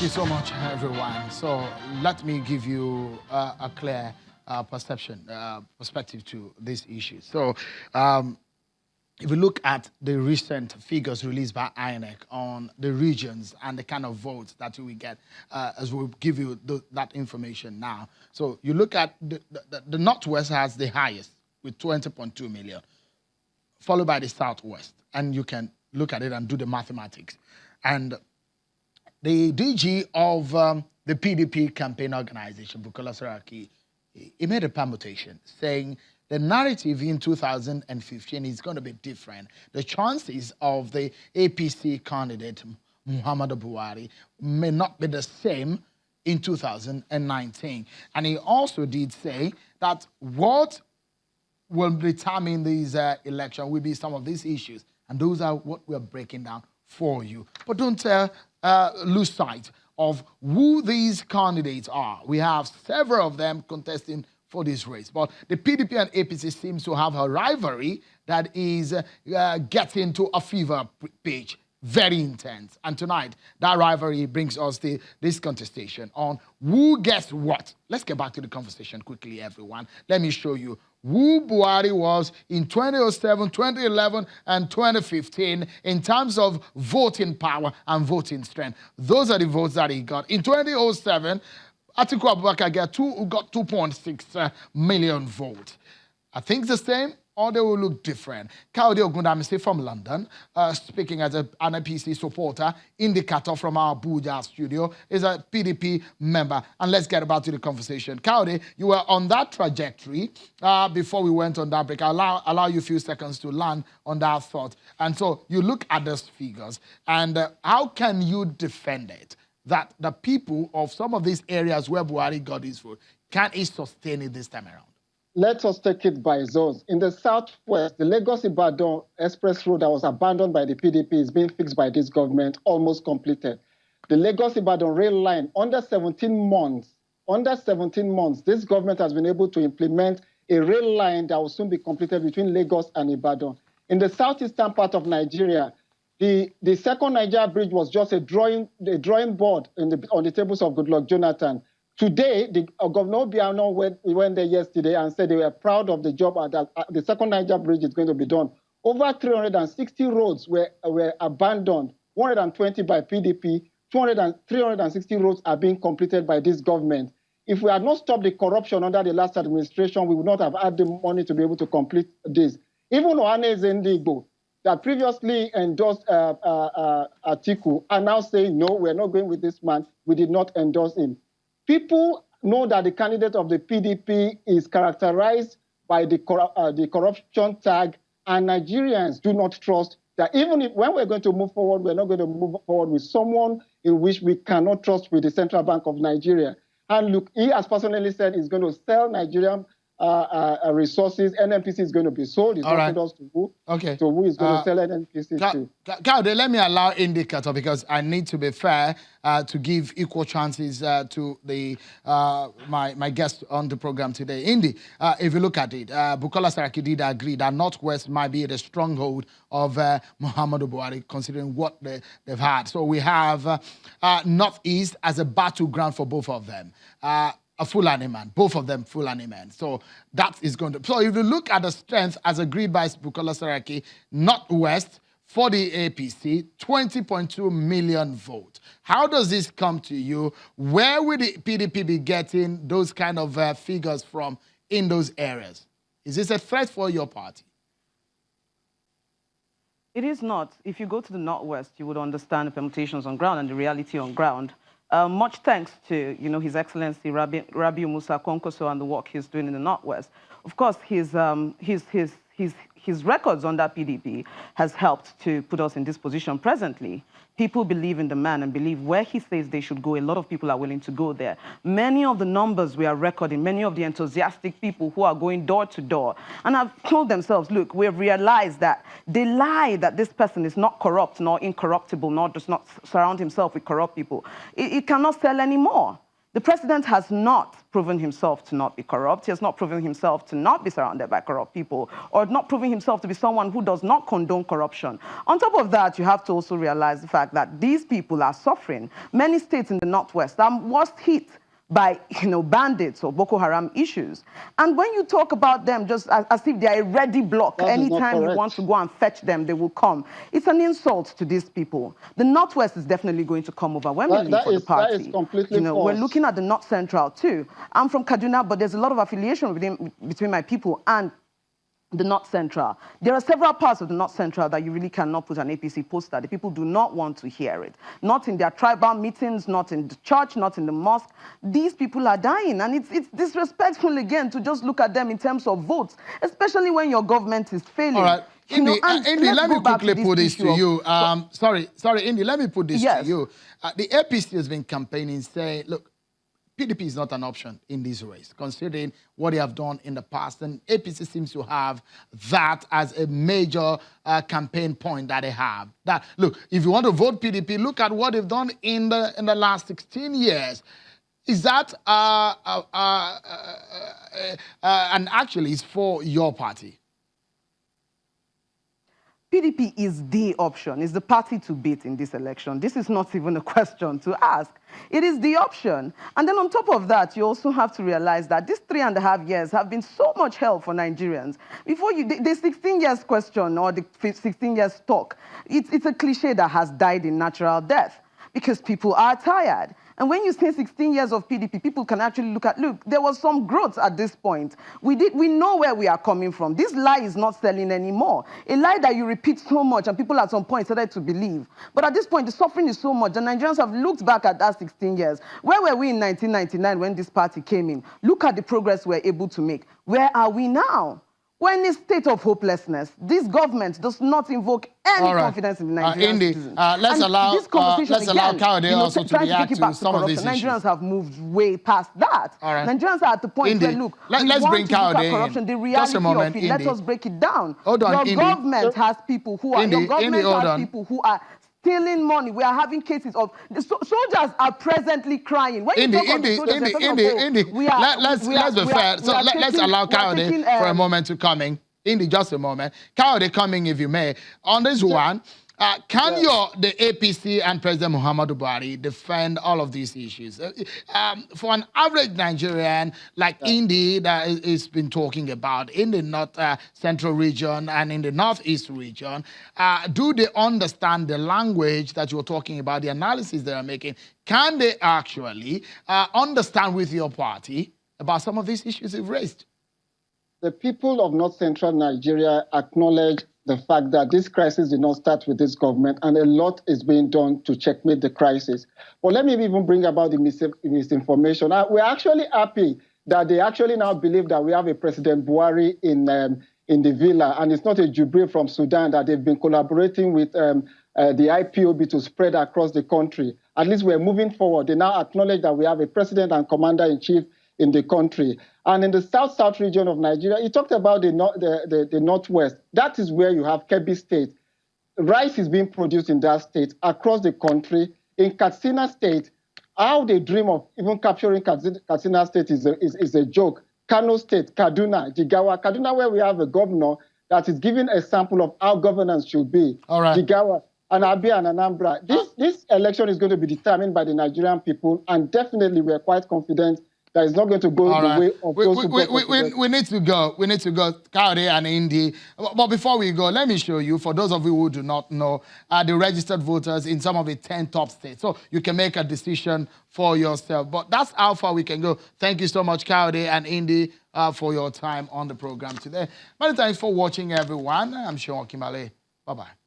you so much, everyone. So let me give you a clear perspective to this issue. So if we look at the recent figures released by INEC on the regions and the kind of votes that you will get, as we'll give you that information now. So you look at the Northwest has the highest with 20.2 million, followed by the Southwest. And you can look at it and do the mathematics. And the DG of the PDP campaign organization, Bukola Saraki, he made a permutation saying the narrative in 2015 is going to be different. The chances of the APC candidate, Muhammadu Buhari, may not be the same in 2019. And he also did say that what will determine these elections will be some of these issues. And those are what we're breaking down for you. But don't lose sight of who these candidates are. We have several of them contesting for this race. But the PDP and APC seems to have a rivalry that is getting to a fever pitch, very intense. And tonight, that rivalry brings us this contestation on who gets what. Let's get back to the conversation quickly, everyone. Let me show you who Buhari was in 2007, 2011, and 2015 in terms of voting power and voting strength. Those are the votes that he got. In 2007, Atiku Abubakar got 2.6 million votes. I think the same, or they will look different. Kaode Ogundamisi from London, speaking as an APC supporter, indicator from our Abuja studio, is a PDP member. And let's get about to the conversation. Kaode, you were on that trajectory before we went on that break. I'll allow you a few seconds to land on that thought. And so you look at those figures, and how can you defend it? That the people of some of these areas where Buhari got his vote, can he sustain it this time around? Let us take it by zones. In the southwest, the Lagos-Ibadan Express Road that was abandoned by the PDP is being fixed by this government, almost completed. The Lagos-Ibadan rail line, under 17 months, this government has been able to implement a rail line that will soon be completed between Lagos and Ibadan. In the southeastern part of Nigeria, the second Nigeria bridge was just a drawing board on the tables of Goodluck Jonathan. Today, Governor Obiano went there yesterday and said they were proud of the job that the second Niger bridge is going to be done. Over 360 roads were abandoned, 120 by PDP, 360 roads are being completed by this government. If we had not stopped the corruption under the last administration, we would not have had the money to be able to complete this. Even Oane Zendigbo, that previously endorsed Atiku, are now saying, no, we're not going with this man. We did not endorse him. People know that the candidate of the PDP is characterized by the corruption tag, and Nigerians do not trust that even when we're going to move forward, we're not going to move forward with someone in which we cannot trust with the Central Bank of Nigeria. And look, he has personally said he's going to sell Nigerian resources. NNPC is going to be sold. He's not told us to who. Okay. So who is going to sell NNPC to? Kaude, let me allow Indicator, because I need to be fair to give equal chances to the my guest on the program today. Indy, if you look at it, Bukola Saraki did agree that Northwest might be the stronghold of Muhammadu Buhari, considering what they've had. So we have Northeast as a battleground for both of them. A Fulani man, both of them Fulani men. So that is going to... So if you look at the strength as agreed by Bukola Saraki, Northwest for the APC, 20.2 million votes. How does this come to you? Where would the PDP be getting those kind of figures from in those areas? Is this a threat for your party? It is not. If you go to the Northwest, you would understand the permutations on ground and the reality on ground. Much thanks to, His Excellency Rabiu Musa Konkoso and the work he's doing in the Northwest. Of course, his records on that PDP has helped to put us in this position presently. People believe in the man and believe where he says they should go. A lot of people are willing to go there. Many of the numbers we are recording, many of the enthusiastic people who are going door to door and have told themselves, look, we've realized that they lie that this person is not corrupt, nor incorruptible, nor does not surround himself with corrupt people. It cannot sell anymore. The president has not proven himself to not be corrupt. He has not proven himself to not be surrounded by corrupt people, or not proving himself to be someone who does not condone corruption. On top of that, you have to also realize the fact that these people are suffering. Many states in the Northwest are worst hit by bandits or Boko Haram issues. And when you talk about them just as if they are a ready block, anytime you want to go and fetch them, they will come. It's an insult to these people. The Northwest is definitely going to come overwhelmingly for the party. That is completely false. We're looking at the North Central too. I'm from Kaduna, but there's a lot of affiliation between my people and the North Central. There are several parts of the North Central that you really cannot put an APC poster. The people do not want to hear it. Not in their tribal meetings, not in the church, not in the mosque. These people are dying, and it's disrespectful again to just look at them in terms of votes, especially when your government is failing. All right. Indy, let me quickly put this to you. Sorry, Indy, let me put this to you. The APC has been campaigning saying, look, PDP is not an option in this race, considering what they have done in the past. And APC seems to have that as a major campaign point that they have. That, look, if you want to vote PDP, look at what they've done in the last 16 years. Is that, and actually it's for your party? PDP is the option, is the party to beat in this election. This is not even a question to ask. It is the option. And then on top of that, you also have to realize that these 3.5 years have been so much hell for Nigerians. Before the 16 years question or the 16 years talk, it's a cliche that has died in natural death because people are tired. And when you say 16 years of PDP, people can actually look, there was some growth at this point. We know where we are coming from. This lie is not selling anymore. A lie that you repeat so much and people at some point started to believe. But at this point, the suffering is so much, and Nigerians have looked back at that 16 years. Where were we in 1999 when this party came in? Look at the progress we're able to make. Where are we now? We're in a state of hopelessness. This government does not invoke any confidence in the Nigerian citizens. Let's allow Kayode also to react to some of these issues. Nigerians have moved way past that. Nigerians are at the point where, look, let's bring Kayode corruption, the reality of it. Let us break it down. Hold on, your government has people who are stealing money. We are having cases of soldiers are presently crying. When let's be fair. So let's allow Kayode for a moment to come in. Indy, just a moment. Kayode, coming if you may. On this one, can the APC and President Muhammadu Buhari defend all of these issues? For an average Nigerian like Indy that has been talking about in the North Central region and in the Northeast region, do they understand the language that you're talking about, the analysis they are making? Can they actually understand with your party about some of these issues you've raised? The people of North Central Nigeria acknowledge the fact that this crisis did not start with this government, and a lot is being done to checkmate the crisis. But let me even bring about the misinformation. We're actually happy that they actually now believe that we have a President Buhari in the villa, and it's not a Jubril from Sudan, that they've been collaborating with the IPOB to spread across the country. At least we're moving forward. They now acknowledge that we have a president and commander-in-chief in the country. And in the south region of Nigeria, he talked about the Northwest. That is where you have Kebbi State. Rice is being produced in that state across the country. In Katsina State, how they dream of even capturing Katsina State is a joke. Kano State, Kaduna, Jigawa. Kaduna, where we have a governor that is giving a sample of how governance should be. All right. Jigawa, and Abia and Anambra. This election is going to be determined by the Nigerian people, and definitely we are quite confident that it's not going to go the way of those who we need to go. We need to go, Kayode and Indy. But before we go, let me show you, for those of you who do not know, the registered voters in some of the 10 top states. So you can make a decision for yourself. But that's how far we can go. Thank you so much, Kayode and Indy, for your time on the program today. Many thanks for watching, everyone. I'm Sean Kimale. Bye-bye.